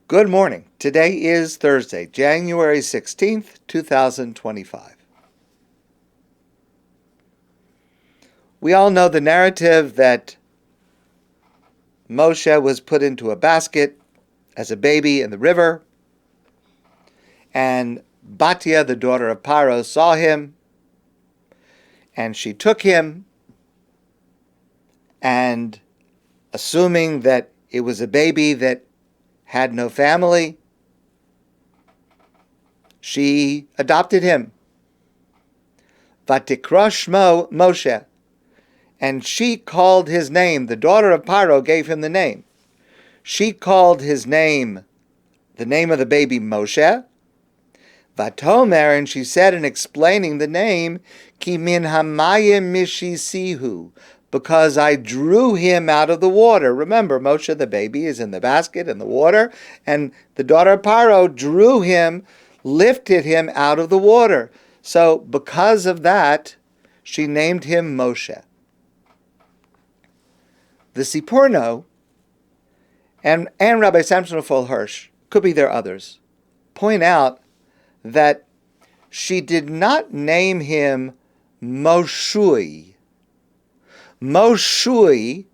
Good morning. Today is Thursday, January 16th, 2025. We all know the narrative that Moshe was put into a basket as a baby in the river, and Batia, the daughter of Paro, saw him, and she took him, and assuming that it was a baby that had no family, she adopted him. Vatikra shmo Moshe. And she called his name, the daughter of Paro gave him the name. She called his name, the name of the baby, Moshe. Vatomer, and she said in explaining the name, Ki min hamayim mishisihu, because I drew him out of the water. Remember, Moshe, the baby, is in the basket in the water, and the daughter of Paro drew him, lifted him out of the water. So because of that, she named him Moshe. The Siforno and Rabbi Hirsch, could be there others, point out that she did not name him Moshui. Moshui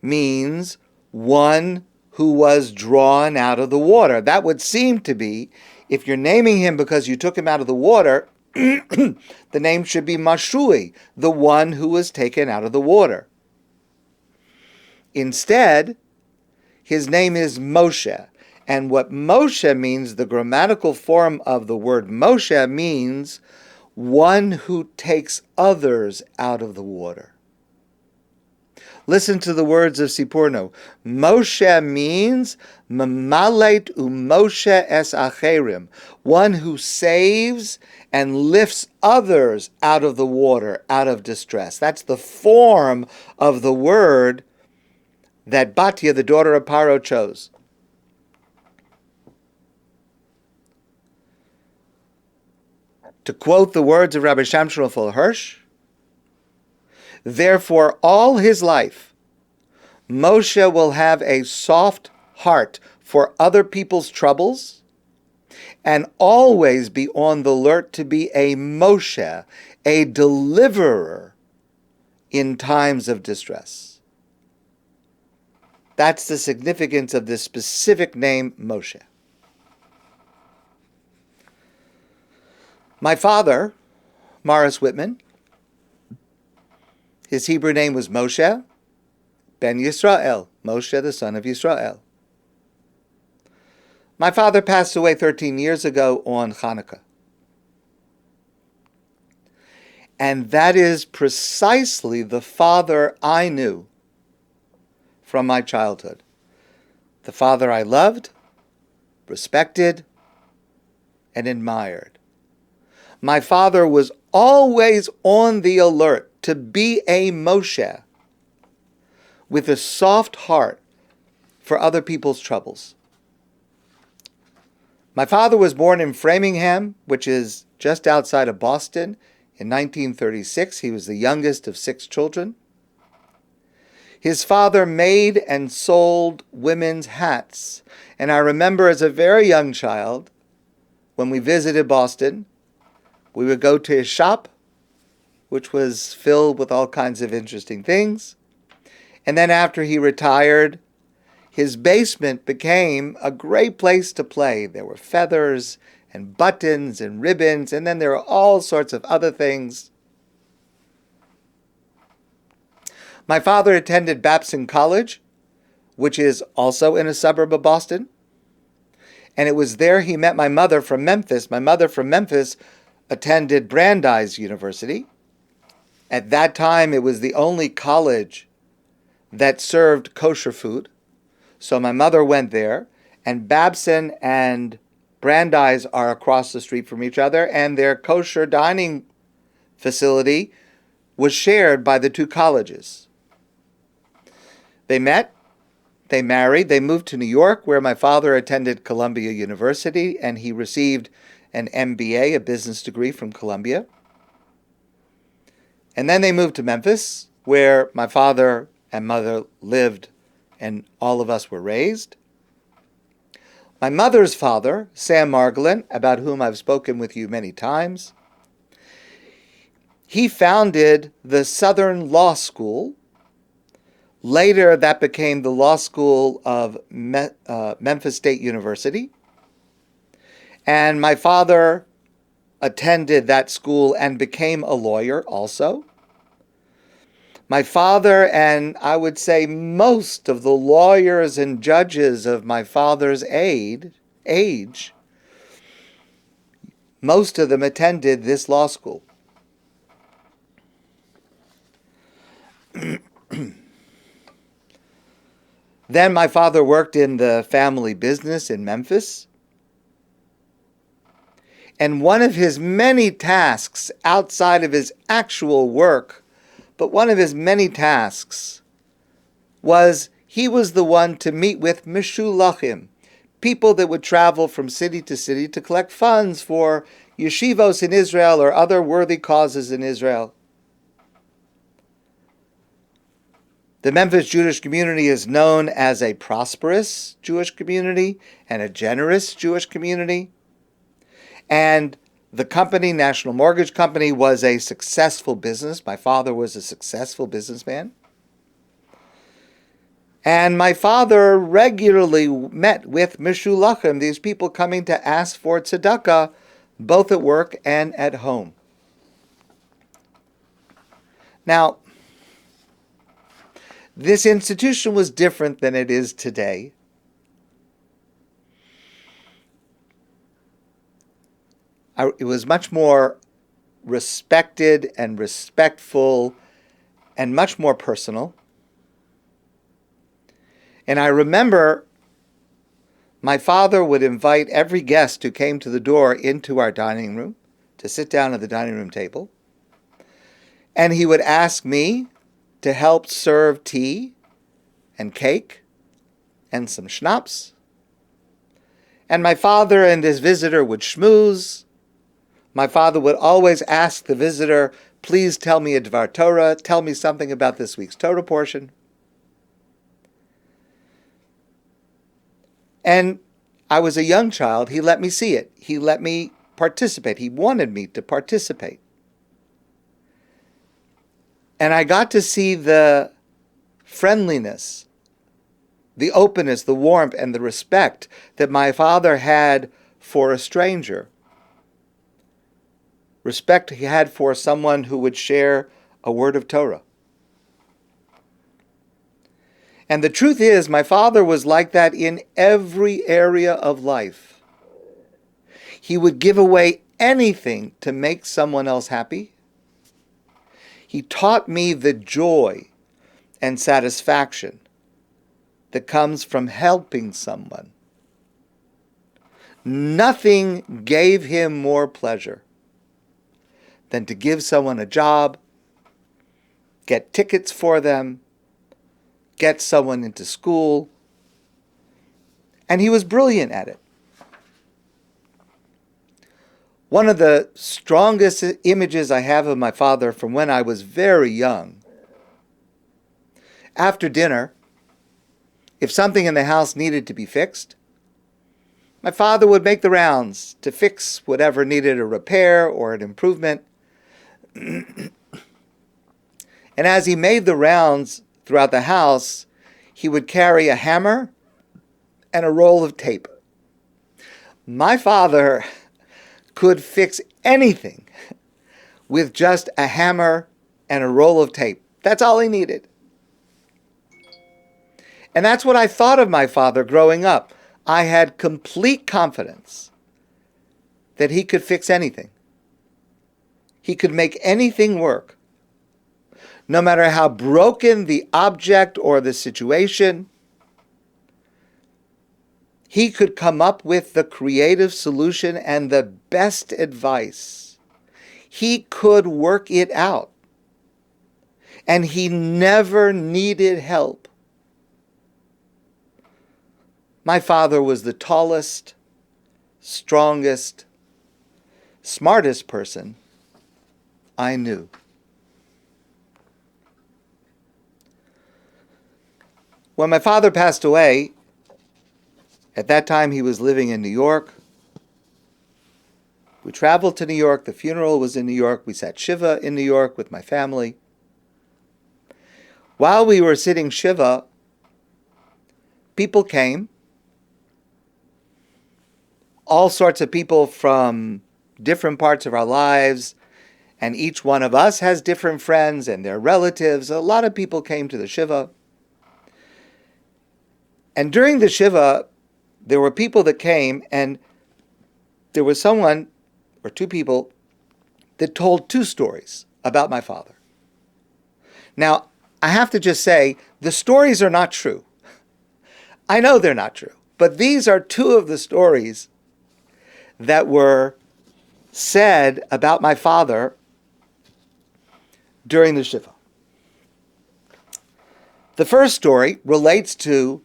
means one who was drawn out of the water. That would seem to be, if you're naming him because you took him out of the water, the name should be Moshui, the one who was taken out of the water. Instead, his name is Moshe. And what Moshe means, the grammatical form of the word Moshe means one who takes others out of the water. Listen to the words of Siforno. Moshe means Mamalet u'Moshe es acherim, one who saves and lifts others out of the water, out of distress. That's the form of the word that Batia, the daughter of Paro, chose. To quote the words of Rabbi Hirsch, therefore all his life, Moshe will have a soft heart for other people's troubles and always be on the alert to be a Moshe, a deliverer in times of distress. That's the significance of this specific name, Moshe. My father, Rabbi Whitman, his Hebrew name was Moshe ben Yisrael, Moshe the son of Yisrael. My father passed away 13 years ago on Chanukah. And that is precisely the father I knew from my childhood. The father I loved, respected, and admired. My father was always on the alert to be a Moshe with a soft heart for other people's troubles. My father was born in Framingham, which is just outside of Boston, in 1936. He was the youngest of 6 children. His father made and sold women's hats. And I remember as a very young child, when we visited Boston, we would go to his shop, which was filled with all kinds of interesting things. And then after he retired, his basement became a great place to play. There were feathers and buttons and ribbons, and then there were all sorts of other things. My father attended Babson College, which is also in a suburb of Boston. And it was there he met my mother from Memphis. My mother from Memphis attended Brandeis University. At that time, it was the only college that served kosher food. So my mother went there, and Babson and Brandeis are across the street from each other, and their kosher dining facility was shared by the 2 colleges. They met, they married, they moved to New York, where my father attended Columbia University, and he received an MBA, a business degree from Columbia. And then they moved to Memphis, where my father and mother lived and all of us were raised. My mother's father, Sam Margolin, about whom I've spoken with you many times, he founded the Southern Law School. Later, that became the Law School of Memphis State University. And my father attended that school and became a lawyer also. My father, and I would say most of the lawyers and judges of my father's age, most of them attended this law school. Then my father worked in the family business in Memphis. And one of his many tasks outside of his actual work, but one of his many tasks was he was the one to meet with meshulachim, people that would travel from city to city to collect funds for yeshivos in Israel or other worthy causes in Israel. The Memphis Jewish community is known as a prosperous Jewish community and a generous Jewish community. And the company, National Mortgage Company, was a successful business. My father was a successful businessman. And my father regularly met with meshulachim, these people coming to ask for tzedakah, both at work and at home. Now, this institution was different than it is today. It was much more respected and respectful and much more personal. And I remember my father would invite every guest who came to the door into our dining room to sit down at the dining room table. And he would ask me to help serve tea and cake and some schnapps. And my father and this visitor would schmooze. My father would always ask the visitor, please tell me a Dvar Torah, tell me something about this week's Torah portion. And I was a young child. He let me see it. He let me participate. He wanted me to participate. And I got to see the friendliness, the openness, the warmth, and the respect that my father had for a stranger. Respect he had for someone who would share a word of Torah. And the truth is, my father was like that in every area of life. He would give away anything to make someone else happy. He taught me the joy and satisfaction that comes from helping someone. Nothing gave him more pleasure than to give someone a job, get tickets for them, get someone into school. And he was brilliant at it. One of the strongest images I have of my father from when I was very young, after dinner, if something in the house needed to be fixed, my father would make the rounds to fix whatever needed a repair or an improvement. And as he made the rounds throughout the house, he would carry a hammer and a roll of tape. My father could fix anything with just a hammer and a roll of tape. That's all he needed. And that's what I thought of my father growing up. I had complete confidence that he could fix anything. He could make anything work. No matter how broken the object or the situation, he could come up with the creative solution and the best advice. He could work it out. And he never needed help. My father was the tallest, strongest, smartest person I knew. When my father passed away, At that time, he was living in New York. We traveled to New York. The funeral was in New York. We sat Shiva in New York with my family. While we were sitting Shiva, people came. All sorts of people from different parts of our lives. And each one of us has different friends and their relatives. A lot of people came to the Shiva. And during the Shiva, there were people that came, and there was someone, or two people, that told two stories about my father. Now, I have to just say, the stories are not true. I know they're not true, but these are two of the stories that were said about my father during the Shiva. The first story relates to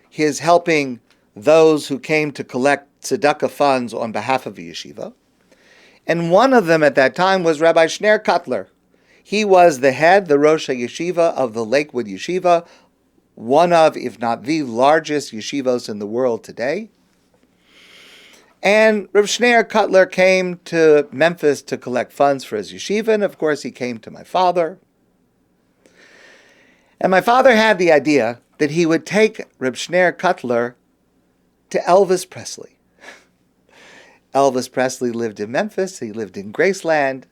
his helping those who came to collect tzedakah funds on behalf of the yeshiva. And one of them at that time was Rabbi Shner Cutler. He was the head, the Rosh HaYeshiva of the Lakewood Yeshiva, one of, if not the largest yeshivos in the world today. And Rabbi Shner Cutler came to Memphis to collect funds for his yeshiva, and of course he came to my father. And my father had the idea that he would take Rabbi Shner Cutler to Elvis Presley. Elvis Presley lived in Memphis. He lived in Graceland.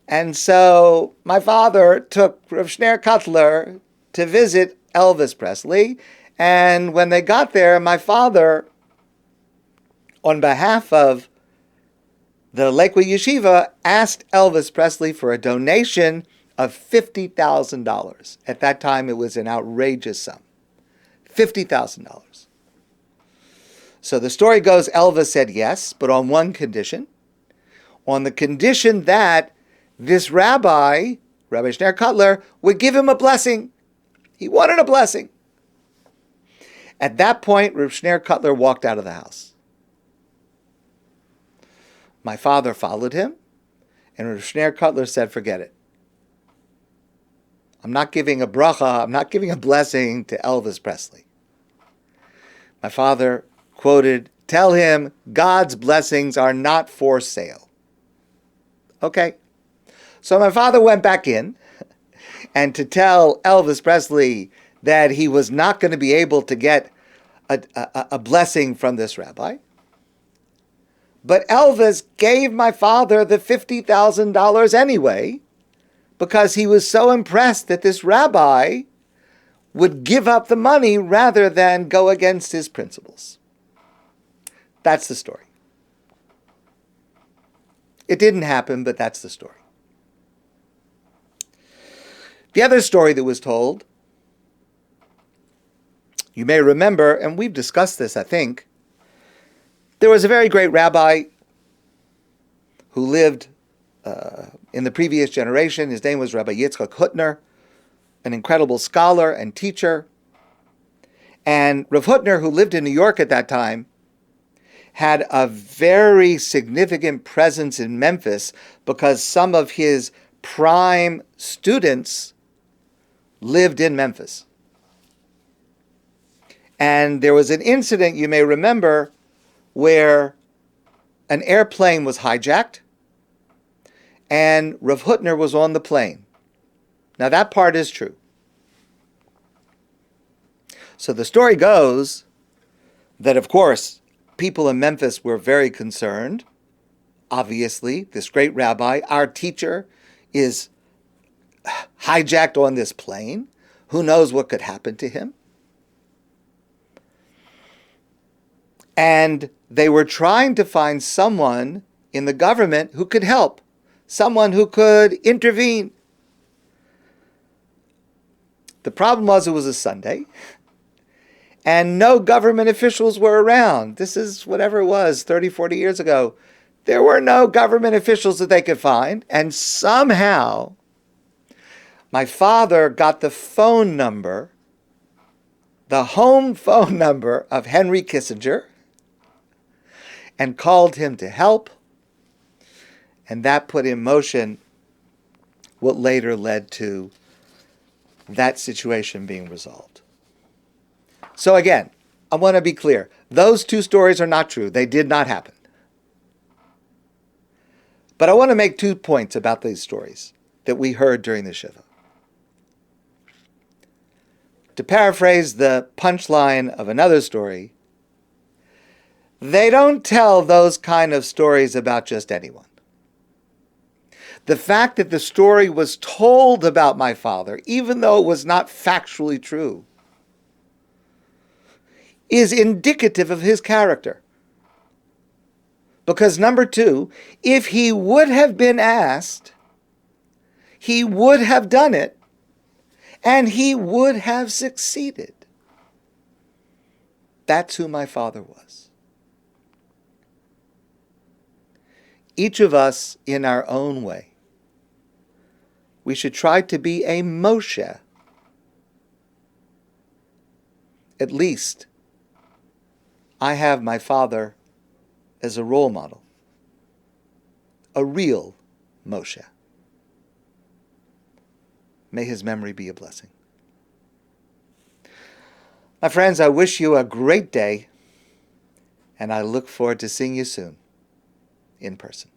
And so my father took Rabbi Shner Cutler to visit Elvis Presley. And when they got there, my father, on behalf of the Lakewood Yeshiva, asked Elvis Presley for a donation of $50,000. At that time, it was an outrageous sum. $50,000. So the story goes, Elvis said yes, but on one condition. On the condition that this rabbi, Rabbi Shner Cutler, would give him a blessing. He wanted a blessing. At that point, Rabbi Shner Cutler walked out of the house. My father followed him, and Rabbi Shner Cutler said, forget it. I'm not giving a bracha, I'm not giving a blessing to Elvis Presley. My father quoted, tell him God's blessings are not for sale. Okay. So my father went back in, and to tell Elvis Presley that he was not going to be able to get a blessing from this rabbi. But Elvis gave my father the $50,000 anyway, because he was so impressed that this rabbi would give up the money rather than go against his principles. That's the story. It didn't happen, but that's the story. The other story that was told, you may remember, and we've discussed this, I think, there was a very great rabbi who lived in the previous generation. His name was Rabbi Yitzchak Hutner, an incredible scholar and teacher. And Rav Hutner, who lived in New York at that time, had a very significant presence in Memphis because some of his prime students lived in Memphis. And there was an incident, you may remember, where an airplane was hijacked and Rav Hutner was on the plane. Now that part is true. So the story goes that, of course, people in Memphis were very concerned. Obviously, this great rabbi, our teacher, is hijacked on this plane. Who knows what could happen to him? And they were trying to find someone in the government who could help, someone who could intervene. The problem was it was a Sunday, and no government officials were around. This is whatever it was, 30, 40 years ago. There were no government officials that they could find, and somehow my father got the phone number, the home phone number of Henry Kissinger, and called him to help, and that put in motion what later led to that situation being resolved. So again, I want to be clear. Those two stories are not true. They did not happen. But I want to make 2 points about these stories that we heard during the Shiva. To paraphrase the punchline of another story, they don't tell those kind of stories about just anyone. The fact that the story was told about my father, even though it was not factually true, is indicative of his character. Because number 2, if he would have been asked, he would have done it, and he would have succeeded. That's who my father was. Each of us, in our own way, we should try to be a Moshe. At least, I have my father as a role model, a real Moshe. May his memory be a blessing. My friends, I wish you a great day, and I look forward to seeing you soon in person.